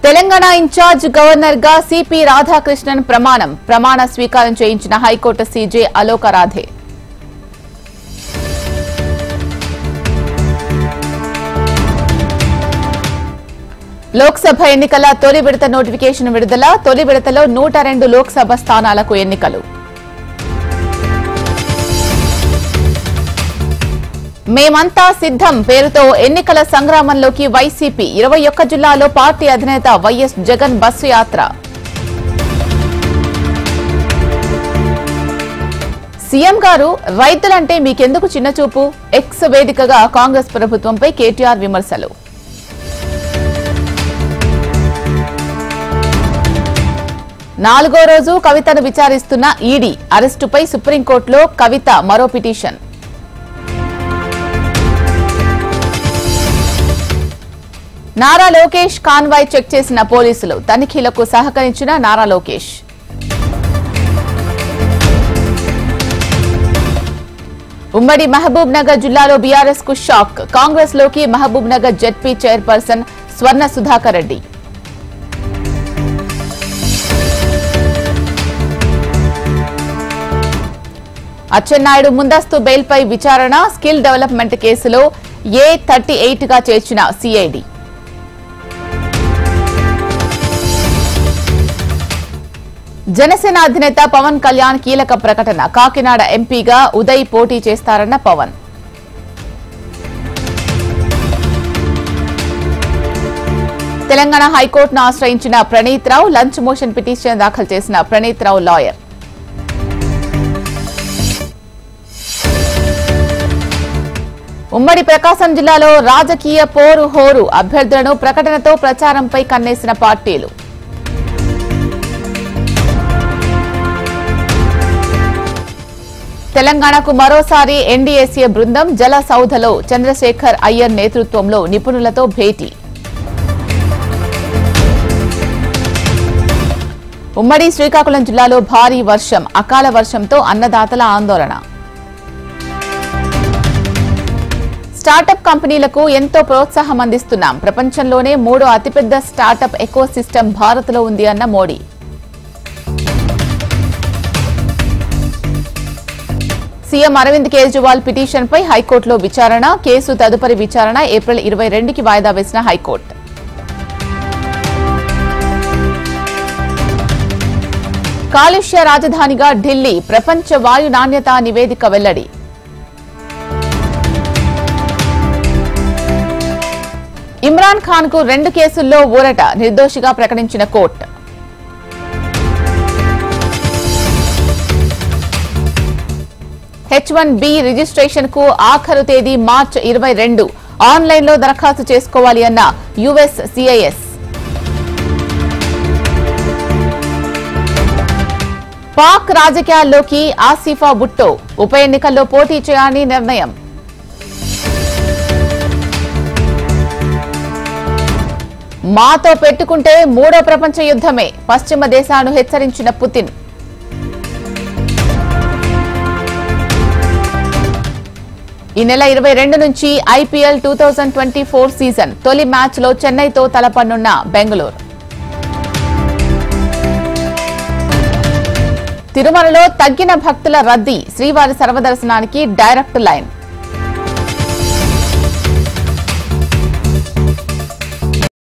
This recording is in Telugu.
తెలంగాణ ఇన్ఛార్జ్ గవర్నర్ గా సిపి రాధాకృష్ణన్ ప్రమాణ స్వీకారం చేయించిన హైకోర్టు సీజే అలోక రాధే. లోక్సభ ఎన్నికల తొలి విడత నోటిఫికేషన్ విడుదల. తొలి విడతలో 102 లోక్సభ స్థానాలకు ఎన్నికలు. మేమంతా సిద్ధం పేరుతో ఎన్నికల సంగ్రామంలోకి వైసీపీ. 21 జిల్లాలో పార్టీ అధినేత వైఎస్ జగన్ బస్సు యాత్ర. సీఎం గారు రైతులంటే మీకెందుకు చిన్నచూపు? ఎక్స్ వేదికగా కాంగ్రెస్ ప్రభుత్వంపై కేటీఆర్ విమర్శలు. నాలుగో రోజు కవితను విచారిస్తున్న ఈడీ. అరెస్టుపై సుప్రీంకోర్టులో కవిత మరో petition. Nara Lokesh convoy check చేసిన పోలీసులు. తనిఖీలకు సహకరించిన నారా లోకేష్. ఉమ్మడి మహబూబ్ నగర్ జిల్లాలో బీఆర్ఎస్ కు షాక్. కాంగ్రెస్ లోకి మహబూబ్ నగర్ జెడ్పీ చైర్పర్సన్ స్వర్ణ సుధాకర్ రెడ్డి. అచ్చెన్నాయుడు ముందస్తు బెయిల్పై విచారణ. స్కిల్ డెవలప్మెంట్ కేసులో A38 గా చేర్చిన సిఐడి. జనసేన అధినేత పవన్ కళ్యాణ్ కీలక ప్రకటన. కాకినాడ ఎంపీగా ఉదయ్ పోటీ చేస్తారన్న పవన్. తెలంగాణ హైకోర్టును ఆశ్రయించిన ప్రణీత్ రావు. లంచ్ మోషన్ పిటిషన్ దాఖలు చేసిన ప్రణీత్ రావు లాయర్. ఉమ్మడి ప్రకాశం జిల్లాలో రాజకీయ పోరు హోరు. అభ్యర్థులను ప్రకటనతో ప్రచారంపై కన్నేసిన పార్టీలు. తెలంగాణకు మరోసారి ఎన్డీఏసీ బృందం. జల సౌధలో చంద్రశేఖర్ అయ్యర్ నేతృత్వంలో నిపుణులతో భేటీ. ఉమ్మడి శ్రీకాకుళం జిల్లాలో భారీ వర్షం. అకాల వర్షంతో అన్నదాతల ఆందోళన. స్టార్టప్ కంపెనీలకు ఎంతో ప్రోత్సాహం అందిస్తున్నాం. ప్రపంచంలోనే 3వ అతిపెద్ద స్టార్టప్ ఎకోసిస్టమ్ భారత్లో ఉంది అన్న మోడీ. సీఎం అరవింద్ కేజ్రీవాల్ పిటిషన్పై హైకోర్టులో విచారణ. కేసు తదుపరి విచారణ ఏప్రిల్ 22కి వాయిదా వేసిన హైకోర్టు. కాలుష్య రాజధానిగా ఢిల్లీ. ప్రపంచ వాయు నాణ్యతా నివేదిక వెల్లడి. ఇమ్రాన్ ఖాన్ కు 2 కేసుల్లో ఊరట. నిర్దోషిగా ప్రకటించిన కోర్టు. H1B రిజిస్ట్రేషన్ కు ఆఖరు తేదీ మార్చి 22. ఆన్లైన్లో దరఖాస్తు చేసుకోవాలి అన్న USCIS. పాక్ రాజకీయాల్లోకి ఆసిఫా భుట్టో. ఉప ఎన్నికల్లో పోటీ చేయాలని నిర్ణయం. మాతో పెట్టుకుంటే 3వ ప్రపంచ యుద్ధమే. పశ్చిమ దేశాలను హెచ్చరించిన పుతిన్. ఈ నెల 22 నుంచి IPL 2024 సీజన్. తొలి మ్యాచ్లో చెన్నైతో తలపడనున్న బెంగళూరు. తిరుమలలో తగ్గిన భక్తుల రద్దీ. శ్రీవారి సర్వదర్శనానికి డైరెక్ట్ లైన్.